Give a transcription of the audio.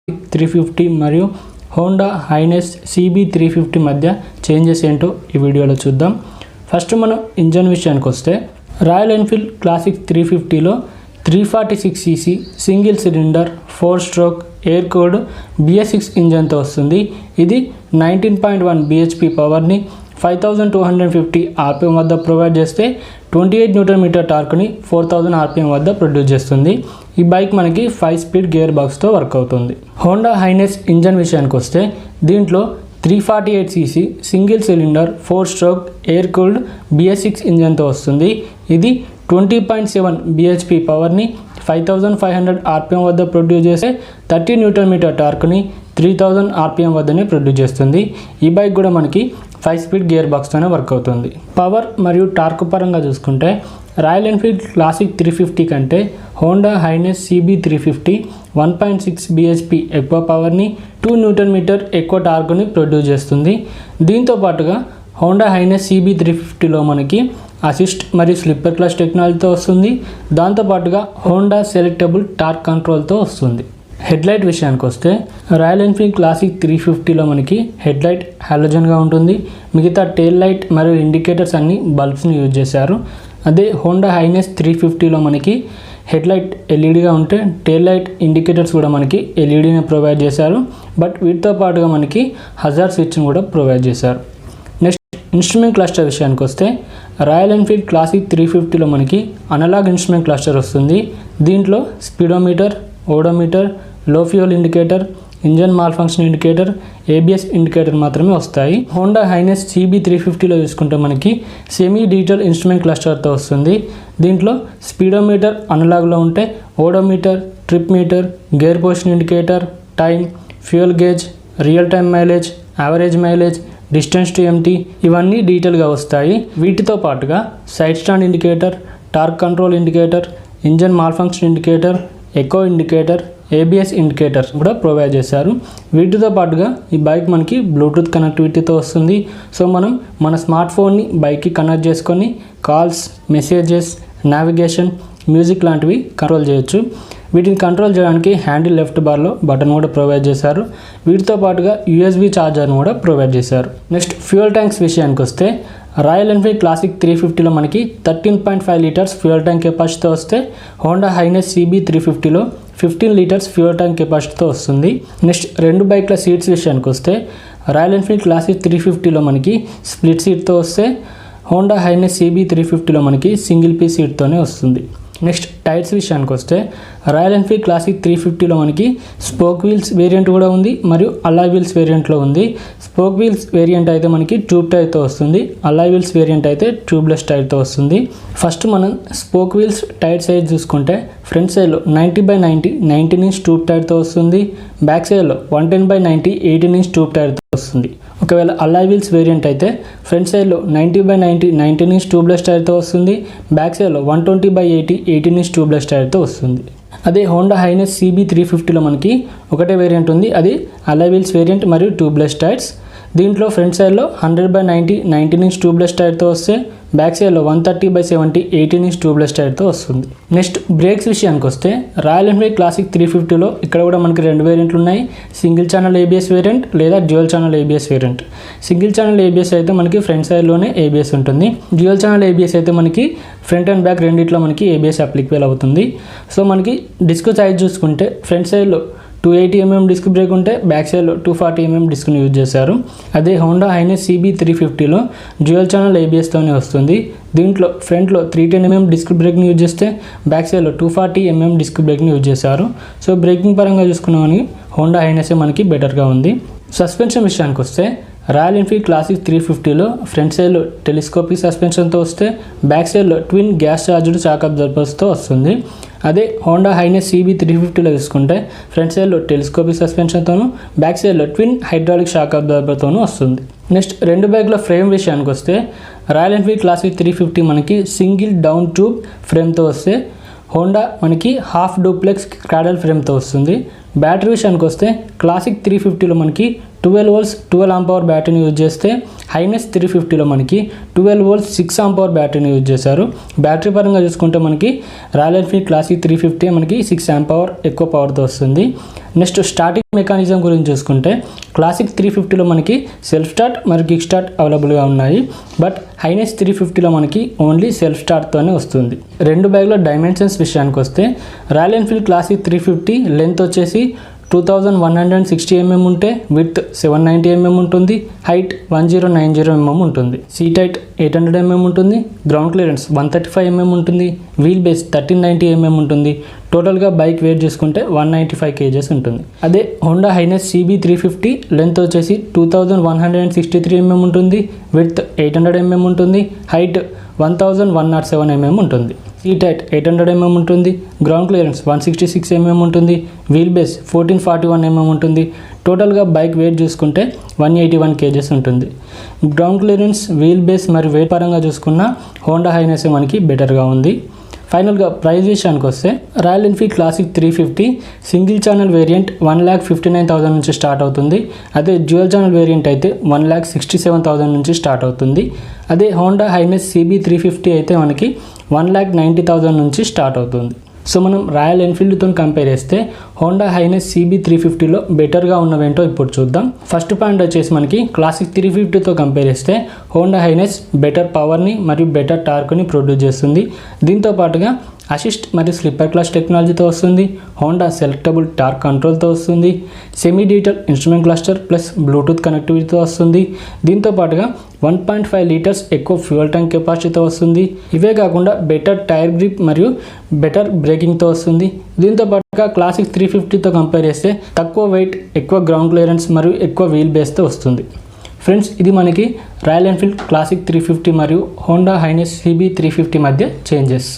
350 మరియు Honda highness CB350 మధ్య changes ఏంటో ఈ వీడియోలో చూద్దాం. ఫస్ట్ మనం ఇంజన్ విషయానికి వస్తే రాయల్ ఎన్ఫీల్డ్ క్లాసిక్ 350లో 346cc single cylinder 4 stroke air cooled BS6 ఇంజన్తో వస్తుంది. ఇది 19.1 bhp పవర్ని 5250 RPM వద్ద ప్రొవైడ్ చేస్తే 28 Nm టార్క్ని 4000 RPM వద్ద ప్రొడ్యూస్ చేస్తుంది. ఈ బైక్ మనకి 5 స్పీడ్ గేర్ బాక్స్తో వర్క్ అవుతుంది. హోండా హైనెస్ ఇంజన్ విషయానికి వస్తే దీంట్లో 348cc single cylinder 4 stroke air cooled BS6 ఇంజన్తో వస్తుంది. ఇది 20.7 bhp పవర్ని 5500 RPM వద్ద ప్రొడ్యూస్ చేసే 30 Nm టార్క్ని 3000 RPM వద్దనే ప్రొడ్యూస్ చేస్తుంది. ఈ బైక్ కూడా మనకి 5 స్పీడ్ గేర్ బాక్స్తోనే వర్క్ అవుతుంది. పవర్ మరియు టార్క్ పరంగా చూసుకుంటే రాయల్ ఎన్ఫీల్డ్ క్లాసిక్ 350 కంటే హోండా హైనెస్ CB350 1.6 bhp ఎక్కువ పవర్ని 2 Nm ఎక్కువ టార్క్ని ప్రొడ్యూస్ చేస్తుంది. దీంతో పాటుగా హోండా హైనెస్ CB350లో మనకి అసిస్ట్ మరియు స్లిప్పర్ క్లచ్ టెక్నాలజీతో వస్తుంది. దాంతోపాటుగా హోండా సెలెక్టబుల్ టార్క్ కంట్రోల్తో వస్తుంది. హెడ్లైట్ విషయానికి వస్తే రాయల్ ఎన్ఫీల్డ్ క్లాసిక్ 350లో మనకి హెడ్లైట్ హాలోజన్గా ఉంటుంది. మిగతా టెయిల్ లైట్ మరియు ఇండికేటర్స్ అన్ని బల్బ్స్ని యూజ్ చేశారు. అదే హోండా హైనెస్ 350లో మనకి హెడ్లైట్ ఎల్ఈడీగా ఉంటే టెయిల్ లైట్ ఇండికేటర్స్ కూడా మనకి ఎల్ఈడీని ప్రొవైడ్ చేశారు. బట్ వీటితో పాటుగా మనకి హజార్ స్విచ్ని కూడా ప్రొవైడ్ చేశారు. నెక్స్ట్ ఇన్స్ట్రుమెంట్ క్లస్టర్ విషయానికి వస్తే రాయల్ ఎన్ఫీల్డ్ క్లాసిక్ 350లో మనకి అనలాగ్ ఇన్స్ట్రుమెంట్ క్లస్టర్ వస్తుంది. దీంట్లో స్పీడోమీటర్, ఓడోమీటర్, లో fuel indicator, engine malfunction indicator, ABS indicator మాత్రమే వస్తాయి. హోండా హైనెస్ CB350లో చూసుకుంటే మనకి సెమీ డిజిటల్ ఇన్స్ట్రుమెంట్ క్లస్టర్తో వస్తుంది. దీంట్లో స్పీడోమీటర్ అనలాగ్లో ఉంటే odometer, trip meter, gear position indicator, time, fuel gauge, real time mileage, average mileage, distance to empty ఇవన్నీ డీటెయిల్గా వస్తాయి. వీటితో పాటుగా side stand indicator, torque control indicator, engine malfunction indicator, eco indicator, ABS indicator కూడా provide చేశారు. వీటితో పాటుగా ఈ బైక్ మనకి బ్లూటూత్ కనెక్టివిటీతో వస్తుంది. సో మనం మన స్మార్ట్ ఫోన్ని బైక్కి కనెక్ట్ చేసుకొని కాల్స్, మెసేజెస్, నావిగేషన్, మ్యూజిక్ లాంటివి కంట్రోల్ చేయొచ్చు. వీటిని కంట్రోల్ చేయడానికి హ్యాండిల్ లెఫ్ట్ బార్లో బటన్ కూడా ప్రొవైడ్ చేశారు. వీటితో పాటుగా USB ఛార్జర్ను కూడా ప్రొవైడ్ చేశారు. నెక్స్ట్ ఫ్యూయల్ ట్యాంక్స్ విషయానికి వస్తే రాయల్ ఎన్ఫీల్డ్ క్లాసిక్ 350లో మనకి 13.5 లీటర్స్ ఫ్యూయల్ ట్యాంక్ కెపాసిటీతో వస్తే హోండా హైనెస్ CB350లో 15 లీటర్స్ ఫ్యూయల్ ట్యాంక్ కెపాసిటీతో వస్తుంది. నెక్స్ట్ రెండు బైక్ల సీట్స్ విషయానికి వస్తే రాయల్ ఎన్ఫీల్డ్ క్లాసిక్ 350లో మనకి స్ప్లిట్ సీట్తో వస్తే హోండా హైనెస్ CB350లో మనకి సింగిల్ పీస్ సీట్తోనే వస్తుంది. నెక్స్ట్ టైర్స్ విషయానికి వస్తే రాయల్ ఎన్ఫీల్డ్ క్లాసిక్ 350లో మనకి స్పోక్ వీల్స్ వేరియంట్ కూడా ఉంది మరియు అలాయ్ వీల్స్ వేరియంట్లో ఉంది. స్పోక్ వీల్స్ వేరియంట్ అయితే మనకి ట్యూబ్ టైర్తో వస్తుంది. అలాయ్ వీల్స్ వేరియంట్ అయితే ట్యూబ్లెస్ టైర్తో వస్తుంది. ఫస్ట్ మనం స్పోక్ వీల్స్ టైర్ సైజ్ చూసుకుంటే ఫ్రంట్ సైడ్లో 90/90 19 ఇంచ్ ట్యూబ్ టైర్తో వస్తుంది. బ్యాక్ సైడ్లో 110/90 18 ఇంచ్ ట్యూబ్ టైర్తో వస్తుంది. ఒకవేళ అలాయ్ వీల్స్ వేరియంట్ అయితే ఫ్రంట్ సైడ్లో 90/90 19 ఇంచ్ ట్యూబ్లెస్ టైర్తో వస్తుంది. బ్యాక్ సైడ్లో 120/80 18 ఇంచ్ ట్యూబ్లెస్ టైర్తో వస్తుంది. అదే హోండా హైనెస్ CB350లో మనకి ఒకటే వేరియంట్ ఉంది. అది అలాయ్ వీల్స్ వేరియంట్ మరియు ట్యూబ్లెస్ టైర్స్. దీంట్లో ఫ్రంట్ సైడ్లో 100/90 19 ఇంచ్ ట్యూబ్లెస్ టైర్తో వస్తే బ్యాక్ సైడ్లో 130/70 18 ఇంచ్ ట్యూబ్లెస్ టైర్తో వస్తుంది. నెక్స్ట్ బ్రేక్స్ విషయానికి వస్తే రాయల్ ఎన్ఫీల్డ్ క్లాసిక్ 350లో ఇక్కడ కూడా మనకి రెండు వేరియంట్లు ఉన్నాయి. సింగిల్ ఛానల్ ABS వేరియంట్ లేదా dual channel ABS variant. Single channel ABS అయితే మనకి ఫ్రంట్ సైడ్లోనే ABS ఉంటుంది. డ్యూయల్ ఛానల్ ABS అయితే మనకి ఫ్రంట్ అండ్ బ్యాక్ రెండిట్లో మనకి ABS అప్లికేబుల్ అవుతుంది. సో మనకి డిస్క్ సైజ్ చూసుకుంటే ఫ్రంట్ సైడ్లో 280mm డిస్క్ బ్రేక్ ఉంటే బ్యాక్ సైడ్లో 240mm డిస్క్ని యూజ్ చేశారు. అదే హోండా హైనెస్ CB350లో డ్యూయల్ ఛానల్ ABSతోనే వస్తుంది. దీంట్లో ఫ్రంట్లో 310mm డిస్క్ బ్రేక్ని యూజ్ చేస్తే బ్యాక్ సైడ్లో 240mm డిస్క్ బ్రేక్ని యూజ్ చేశారు. సో బ్రేకింగ్ పరంగా చూసుకున్నామని హోండా హైనెస్ మనకి బెటర్గా ఉంది. సస్పెన్షన్ విషయానికి వస్తే రాయల్ ఎన్ఫీల్డ్ క్లాసిక్ 350లో ఫ్రంట్ సైడ్లో టెలిస్కోపిక్ సస్పెన్షన్తో వస్తే బ్యాక్ సైడ్లో ట్విన్ గ్యాస్ ఛార్జ్డ్ షాక్ అబ్జర్వర్స్తో వస్తుంది. అదే హోండా హైనెస్ CB350లో చూసుకుంటే ఫ్రంట్ సైడ్లో టెలిస్కోపిక్ సస్పెన్షన్తోనూ బ్యాక్ సైడ్లో ట్విన్ హైడ్రాలిక్ షాక్ అబ్జర్వర్తోనూ వస్తుంది. నెక్స్ట్ రెండు బైక్ల ఫ్రేమ్ విషయానికి వస్తే రాయల్ ఎన్ఫీల్డ్ క్లాసిక్ 350 మనకి సింగిల్ డౌన్ ట్యూబ్ ఫ్రేమ్తో వస్తే హోండా మనకి హాఫ్ డూప్లెక్స్ క్రాడల్ ఫ్రేమ్తో వస్తుంది. బ్యాటరీ విషయానికి వస్తే క్లాసిక్ 350లో మనకి 12 volts 12 ఆంప్ అవర్ బ్యాటరీని యూజ్ చేస్తే హైనెస్ 350లో మనకి 12 volts 6 ఆంప్ అవర్ బ్యాటరీని యూజ్ చేశారు. బ్యాటరీ పరంగా చూసుకుంటే మనకి రాయల్ ఎన్ఫీల్డ్ క్లాసిక్ 350 మనకి 6 ఆంప్ అవర్ ఎక్కువ పవర్తో వస్తుంది. నెక్స్ట్ స్టార్టింగ్ మెకానిజం గురించి చూసుకుంటే క్లాసిక్ 350లో మనకి సెల్ఫ్ స్టార్ట్ మరియు కిక్ స్టార్ట్ అవైలబుల్గా ఉన్నాయి. బట్ హైనెస్ 350లో మనకి ఓన్లీ సెల్ఫ్ స్టార్ట్తోనే వస్తుంది. రెండు బ్యాగ్లో డైమెన్షన్స్ విషయానికి వస్తే రాయల్ ఎన్ఫీల్డ్ క్లాసిక్ 350 లెంత్ వచ్చేసి 2160 mm ఉంటే విడ్త్ 790 mm ఉంటుంది, హైట్ 1090 mm ఉంటుంది, సీట్ హైట్ 800 mm ఉంటుంది, గ్రౌండ్ క్లియరెన్స్ 135 mm ఉంటుంది, వీల్ బేస్ 1390 mm ఉంటుంది. టోటల్గా బైక్ వెయిట్ చేసుకుంటే 195 kgs ఉంటుంది. అదే హోండా హైనెస్ CB 350 లెంత్ వచ్చేసి 2163 mm ఉంటుంది, విడ్త్ 800 mm ఉంటుంది, హైట్ 1107 mm ఉంటుంది, సీట్ హైట్ 800 mm ఉంటుంది, గ్రౌండ్ క్లియరెన్స్ 166 mm ఉంటుంది, వీల్ బేస్ 1441 mm ఉంటుంది. టోటల్గా బైక్ వెయిట్ చూసుకుంటే 181 kgs ఉంటుంది. గ్రౌండ్ క్లియరెన్స్, వీల్ బేస్ మరియు వెయిట్ పరంగా చూసుకున్న హోండా హైనెస్ మనకి బెటర్గా ఉంది. ఫైనల్గా ప్రైస్ విషయానికి వస్తే Royal Enfield classic 350 single channel variant 1,59,000 నుంచి స్టార్ట్ అవుతుంది. అదే డ్యూయల్ ఛానల్ వేరియంట్ అయితే 1,67,000 నుంచి స్టార్ట్ అవుతుంది. అదే హోండా హైనెస్ CB 350 అయితే మనకి 1,90,000 నుంచి స్టార్ట్ అవుతుంది. సో మనం రాయల్ ఎన్ఫీల్డ్తో కంపేర్ చేస్తే హోండా హైనెస్ CB 350లో బెటర్గా ఉన్నవేంటో ఇప్పుడు చూద్దాం. ఫస్ట్ పాయింట్ వచ్చేసి మనకి క్లాసిక్ 350తో కంపేర్ చేస్తే హోండా హైనెస్ బెటర్ పవర్ని మరియు బెటర్ టార్క్ని ప్రొడ్యూస్ చేస్తుంది. దీంతో పాటుగా అసిస్ట్ మరియు స్లిప్పర్ క్లచ్ టెక్నాలజీతో వస్తుంది, హోండా సెలెక్టబుల్ టార్క్ కంట్రోల్తో వస్తుంది, semi digital instrument cluster plus Bluetooth కనెక్టివిటీతో వస్తుంది. దీంతో పాటుగా 1.5 లీటర్స్ ఎక్కువ ఫ్యూయల్ ట్యాంక్ కెపాసిటీతో వస్తుంది. ఇవే కాకుండా బెటర్ టైర్ గ్రిప్ మరియు బెటర్ బ్రేకింగ్తో వస్తుంది. దీంతో పాటుగా క్లాసిక్ 350తో కంపేర్ చేస్తే తక్కువ వెయిట్, ఎక్కువ గ్రౌండ్ క్లియరెన్స్ మరియు ఎక్కువ వీల్ బేస్తో వస్తుంది. ఫ్రెండ్స్, ఇది మనకి రాయల్ ఎన్ఫీల్డ్ క్లాసిక్ 350 మరియు హోండా హైనెస్ CB 350 మధ్య చేంజెస్.